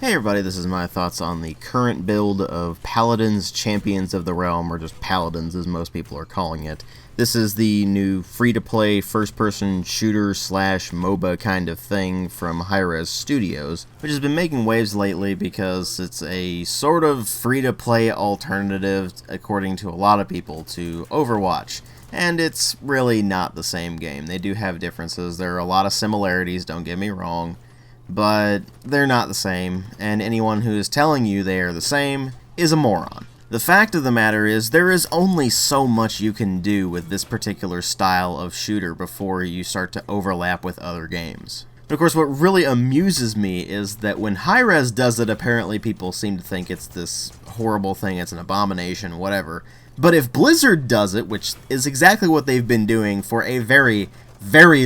Hey everybody, this is my thoughts on the current build of Paladins Champions of the Realm, or just Paladins as most people are calling it. This is the new free-to-play first-person shooter slash MOBA kind of thing from Hi-Rez Studios, which has been making waves lately because it's a sort of free-to-play alternative, according to a lot of people, to Overwatch. And it's really not the same game. They do have differences. There are a lot of similarities, don't get me wrong, but they're not the same, and anyone who is telling you they are the same is a moron. The fact of the matter is, there is only so much you can do with this particular style of shooter before you start to overlap with other games. But of course, what really amuses me is that when Hi-Rez does it, apparently people seem to think it's this horrible thing, it's an abomination, whatever. But if Blizzard does it, which is exactly what they've been doing for a very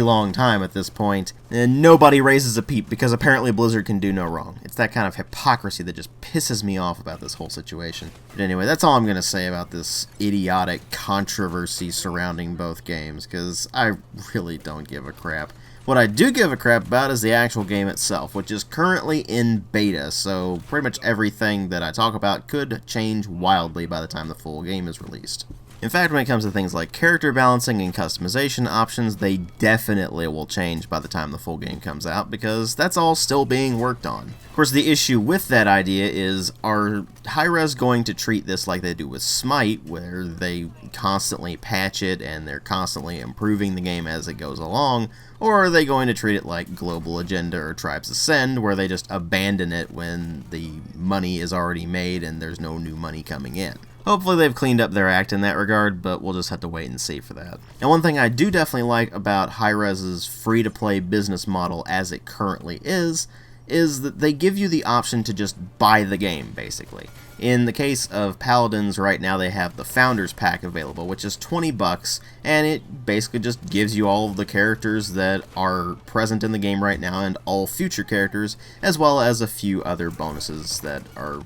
long time at this point, and nobody raises a peep because apparently Blizzard can do no wrong. It's that kind of hypocrisy that just pisses me off about this whole situation. But anyway, that's all I'm going to say about this idiotic controversy surrounding both games, because I really don't give a crap. What I do give a crap about is the actual game itself, which is currently in beta, so pretty much everything that I talk about could change wildly by the time the full game is released. In fact, when it comes to things like character balancing and customization options, they definitely will change by the time the full game comes out, because that's all still being worked on. Of course, the issue with that idea is, are Hi-Rez going to treat this like they do with Smite, where they constantly patch it and they're constantly improving the game as it goes along, or are they going to treat it like Global Agenda or Tribes Ascend, where they just abandon it when the money is already made and there's no new money coming in? Hopefully they've cleaned up their act in that regard, but we'll just have to wait and see for that. And one thing I do definitely like about Hi-Rez's free-to-play business model as it currently is that they give you the option to just buy the game, basically. In the case of Paladins, right now they have the Founders Pack available, which is $20, and it basically just gives you all of the characters that are present in the game right now, and all future characters, as well as a few other bonuses that are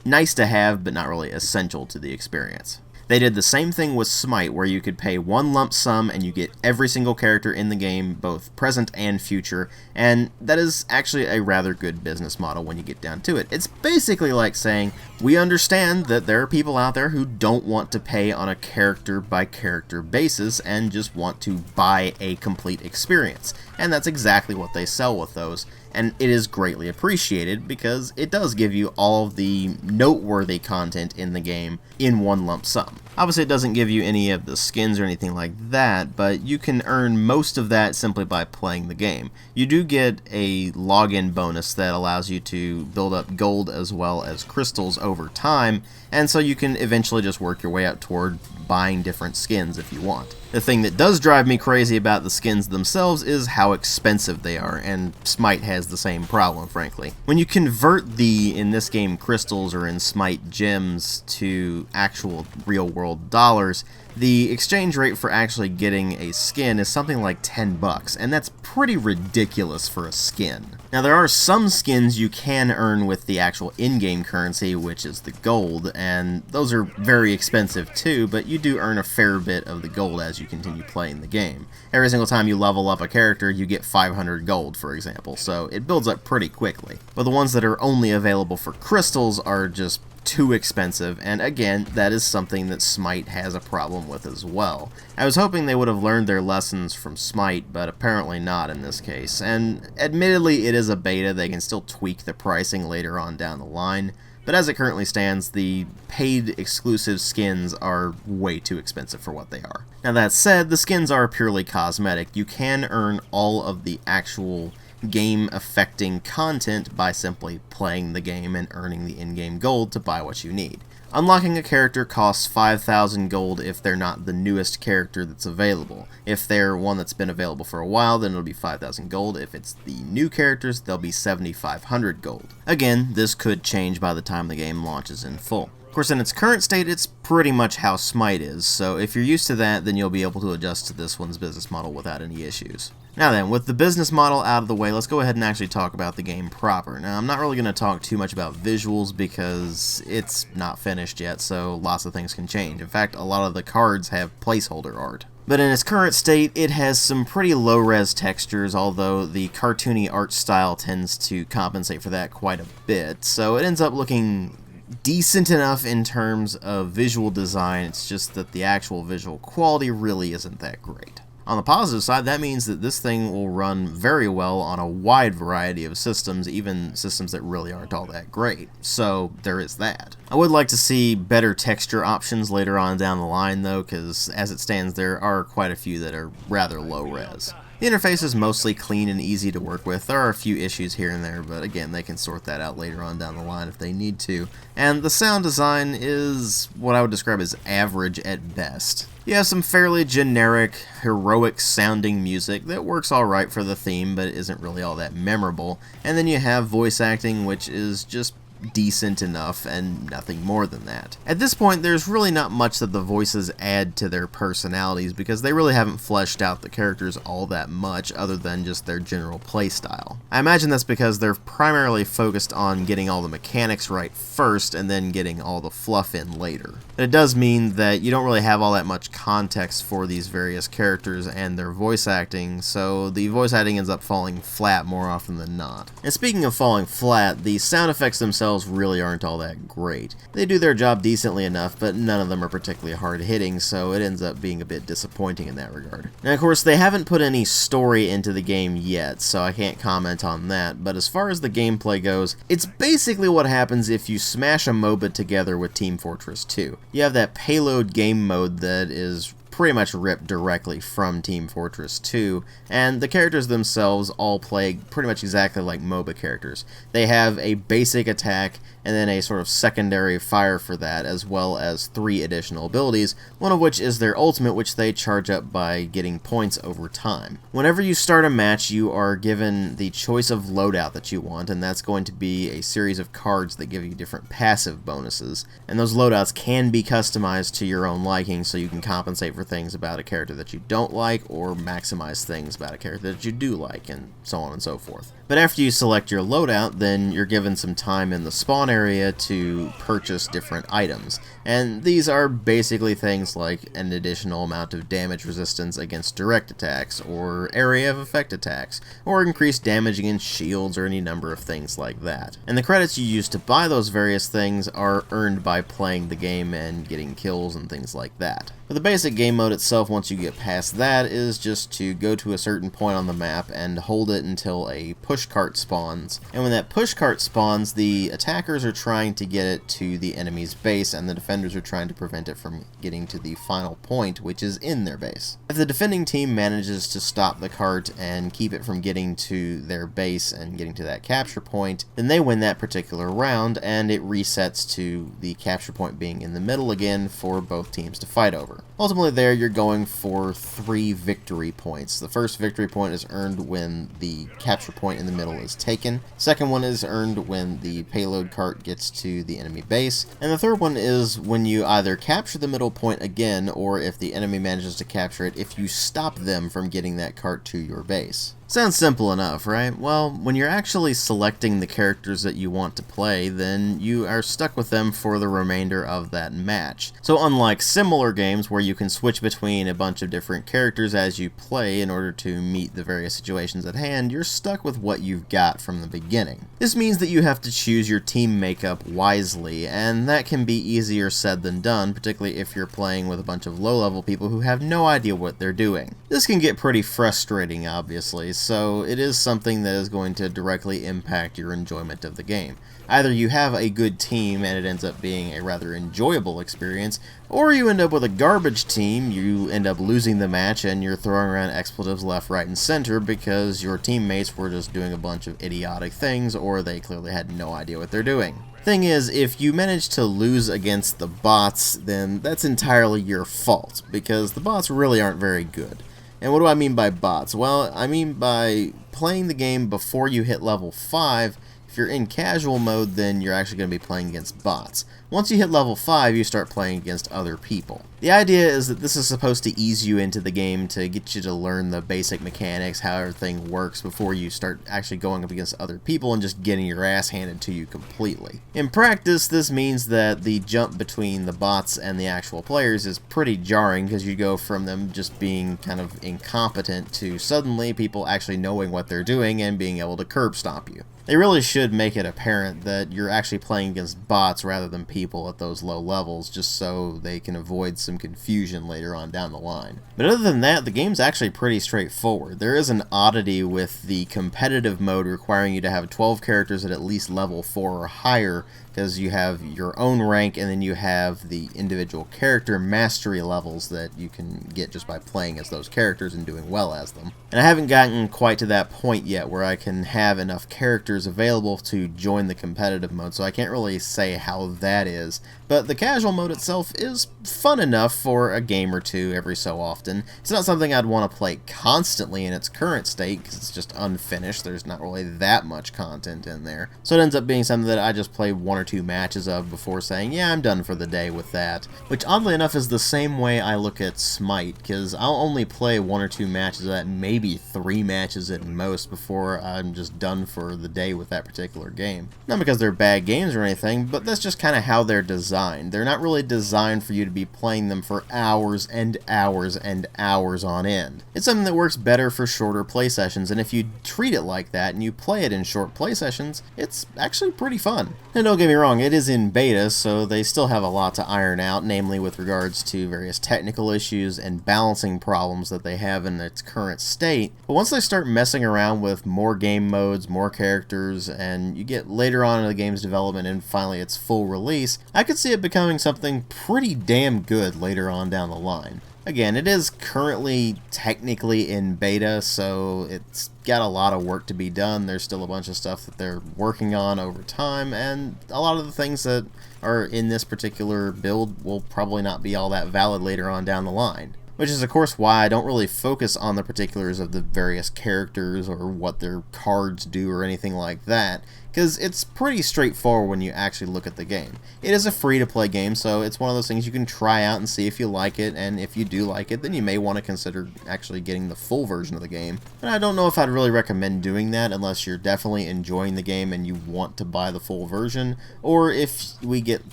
nice to have, but not really essential to the experience. They did the same thing with Smite, where you could pay one lump sum and you get every single character in the game, both present and future, and that is actually a rather good business model when you get down to it. It's basically like saying, we understand that there are people out there who don't want to pay on a character-by-character basis and just want to buy a complete experience, and that's exactly what they sell with those. And it is greatly appreciated because it does give you all of the noteworthy content in the game in one lump sum. Obviously it doesn't give you any of the skins or anything like that, but you can earn most of that simply by playing the game. You do get a login bonus that allows you to build up gold as well as crystals over time, and so you can eventually just work your way up toward buying different skins if you want. The thing that does drive me crazy about the skins themselves is how expensive they are, and Smite has the same problem, frankly. When you convert the, in this game, crystals, or in Smite, gems, to actual real-world dollars, the exchange rate for actually getting a skin is something like $10, and that's pretty ridiculous for a skin. Now, there are some skins you can earn with the actual in-game currency, which is the gold, and those are very expensive too, but you do earn a fair bit of the gold as you continue playing the game. Every single time you level up a character, you get 500 gold, for example, so it builds up pretty quickly. But the ones that are only available for crystals are just too expensive, and again, that is something that Smite has a problem with as well. I was hoping they would have learned their lessons from Smite, but apparently not in this case, and admittedly it is a beta, they can still tweak the pricing later on down the line, but as it currently stands, the paid exclusive skins are way too expensive for what they are. Now that said, the skins are purely cosmetic. You can earn all of the actual game-affecting content by simply playing the game and earning the in-game gold to buy what you need. Unlocking a character costs 5,000 gold if they're not the newest character that's available. If they're one that's been available for a while, then it'll be 5,000 gold. If it's the new characters, they'll be 7,500 gold. Again, this could change by the time the game launches in full. Of course, in its current state, it's pretty much how Smite is, so if you're used to that, then you'll be able to adjust to this one's business model without any issues. Now then, with the business model out of the way, let's go ahead and actually talk about the game proper. Now, I'm not really going to talk too much about visuals because it's not finished yet, so lots of things can change. In fact, a lot of the cards have placeholder art. But in its current state, it has some pretty low-res textures, although the cartoony art style tends to compensate for that quite a bit, so it ends up looking decent enough in terms of visual design. It's just that the actual visual quality really isn't that great. On the positive side, that means that this thing will run very well on a wide variety of systems, even systems that really aren't all that great. So there is that. I would like to see better texture options later on down the line though, because as it stands there are quite a few that are rather low res. The interface is mostly clean and easy to work with. There are a few issues here and there, but again, they can sort that out later on down the line if they need to. And the sound design is what I would describe as average at best. You have some fairly generic, heroic sounding music that works alright for the theme, but isn't really all that memorable. And then you have voice acting, which is just decent enough and nothing more than that. At this point, there's really not much that the voices add to their personalities because they really haven't fleshed out the characters all that much other than just their general playstyle. I imagine that's because they're primarily focused on getting all the mechanics right first and then getting all the fluff in later. But it does mean that you don't really have all that much context for these various characters and their voice acting, so the voice acting ends up falling flat more often than not. And speaking of falling flat, the sound effects themselves really aren't all that great. They do their job decently enough, but none of them are particularly hard-hitting, so it ends up being a bit disappointing in that regard. Now, of course, they haven't put any story into the game yet, so I can't comment on that, but as far as the gameplay goes, it's basically what happens if you smash a MOBA together with Team Fortress 2. You have that payload game mode that is pretty much ripped directly from Team Fortress 2, and the characters themselves all play pretty much exactly like MOBA characters. They have a basic attack and then a sort of secondary fire for that, as well as 3 additional abilities, one of which is their ultimate, which they charge up by getting points over time. Whenever you start a match, you are given the choice of loadout that you want, and that's going to be a series of cards that give you different passive bonuses, and those loadouts can be customized to your own liking, so you can compensate for things about a character that you don't like, or maximize things about a character that you do like, and so on and so forth. But after you select your loadout, then you're given some time in the spawn area to purchase different items. And these are basically things like an additional amount of damage resistance against direct attacks, or area of effect attacks, or increased damage against shields, or any number of things like that. And the credits you use to buy those various things are earned by playing the game and getting kills and things like that. But the basic game mode itself, once you get past that, is just to go to a certain point on the map and hold it until a pushcart spawns. And when that pushcart spawns, the attackers are trying to get it to the enemy's base, and the defenders are trying to prevent it from getting to the final point, which is in their base. If the defending team manages to stop the cart and keep it from getting to their base and getting to that capture point, then they win that particular round, and it resets to the capture point being in the middle again for both teams to fight over. Ultimately there you're going for 3 victory points. The first victory point is earned when the capture point in the middle is taken. Second one is earned when the payload cart gets to the enemy base. And the third one is when you either capture the middle point again, or if the enemy manages to capture it, if you stop them from getting that cart to your base. Sounds simple enough, right? Well, when you're actually selecting the characters that you want to play, then you are stuck with them for the remainder of that match. So unlike similar games where you can switch between a bunch of different characters as you play in order to meet the various situations at hand, you're stuck with what you've got from the beginning. This means that you have to choose your team makeup wisely, and that can be easier said than done, particularly if you're playing with a bunch of low-level people who have no idea what they're doing. This can get pretty frustrating, obviously, so it is something that is going to directly impact your enjoyment of the game. Either you have a good team and it ends up being a rather enjoyable experience, or you end up with a garbage team, you end up losing the match and you're throwing around expletives left, right, and center because your teammates were just doing a bunch of idiotic things, or they clearly had no idea what they're doing. Thing is, if you manage to lose against the bots, then that's entirely your fault, because the bots really aren't very good. And what do I mean by bots? Well, I mean by playing the game before you hit level 5, If you're in casual mode, then you're actually going to be playing against bots. Once you hit level 5, you start playing against other people. The idea is that this is supposed to ease you into the game to get you to learn the basic mechanics, how everything works, before you start actually going up against other people and just getting your ass handed to you completely. In practice, this means that the jump between the bots and the actual players is pretty jarring, because you go from them just being kind of incompetent to suddenly people actually knowing what they're doing and being able to curb stomp you. They really should make it apparent that you're actually playing against bots rather than people at those low levels, just so they can avoid some confusion later on down the line. But other than that, the game's actually pretty straightforward. There is an oddity with the competitive mode requiring you to have 12 characters at least level 4 or higher, because you have your own rank and then you have the individual character mastery levels that you can get just by playing as those characters and doing well as them. And I haven't gotten quite to that point yet where I can have enough characters available to join the competitive mode, so I can't really say how that is. But the casual mode itself is fun enough for a game or two every so often. It's not something I'd want to play constantly in its current state, because it's just unfinished. There's not really that much content in there. So it ends up being something that I just play 1 or 2 matches of before saying, yeah, I'm done for the day with that. Which, oddly enough, is the same way I look at Smite, because I'll only play 1 or 2 matches of that, maybe 3 matches at most, before I'm just done for the day with that particular game. Not because they're bad games or anything, but that's just kind of how they're designed. They're not really designed for you to be playing them for hours and hours and hours on end. It's something that works better for shorter play sessions, and if you treat it like that and you play it in short play sessions, it's actually pretty fun. And don't get me wrong, it is in beta, so they still have a lot to iron out, namely with regards to various technical issues and balancing problems that they have in its current state. But once they start messing around with more game modes, more characters, and you get later on in the game's development and finally its full release, I could see it becoming something pretty damn good later on down the line. Again, it is currently technically in beta, so it's got a lot of work to be done. There's still a bunch of stuff that they're working on over time, and a lot of the things that are in this particular build will probably not be all that valid later on down the line. Which is, of course, why I don't really focus on the particulars of the various characters or what their cards do or anything like that, because it's pretty straightforward when you actually look at the game. It is a free-to-play game, so it's one of those things you can try out and see if you like it, and if you do like it, then you may want to consider actually getting the full version of the game. But I don't know if I'd really recommend doing that unless you're definitely enjoying the game and you want to buy the full version, or if we get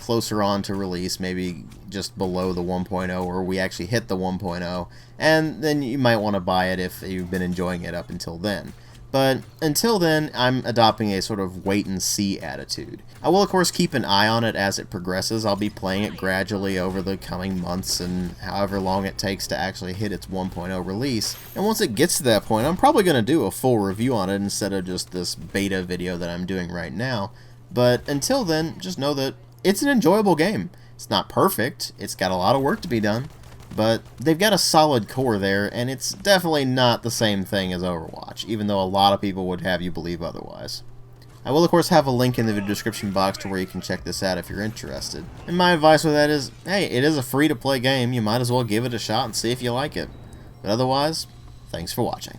closer on to release, maybe just below the 1.0, or we actually hit the 1.0, and then you might want to buy it if you've been enjoying it up until then. But until then, I'm adopting a sort of wait-and-see attitude. I will, of course, keep an eye on it as it progresses. I'll be playing it gradually over the coming months and however long it takes to actually hit its 1.0 release. And once it gets to that point, I'm probably going to do a full review on it instead of just this beta video that I'm doing right now. But until then, just know that it's an enjoyable game. It's not perfect. It's got a lot of work to be done. But they've got a solid core there, and it's definitely not the same thing as Overwatch, even though a lot of people would have you believe otherwise. I will, of course, have a link in the video description box to where you can check this out if you're interested. And my advice with that is, hey, it is a free-to-play game. You might as well give it a shot and see if you like it. But otherwise, thanks for watching.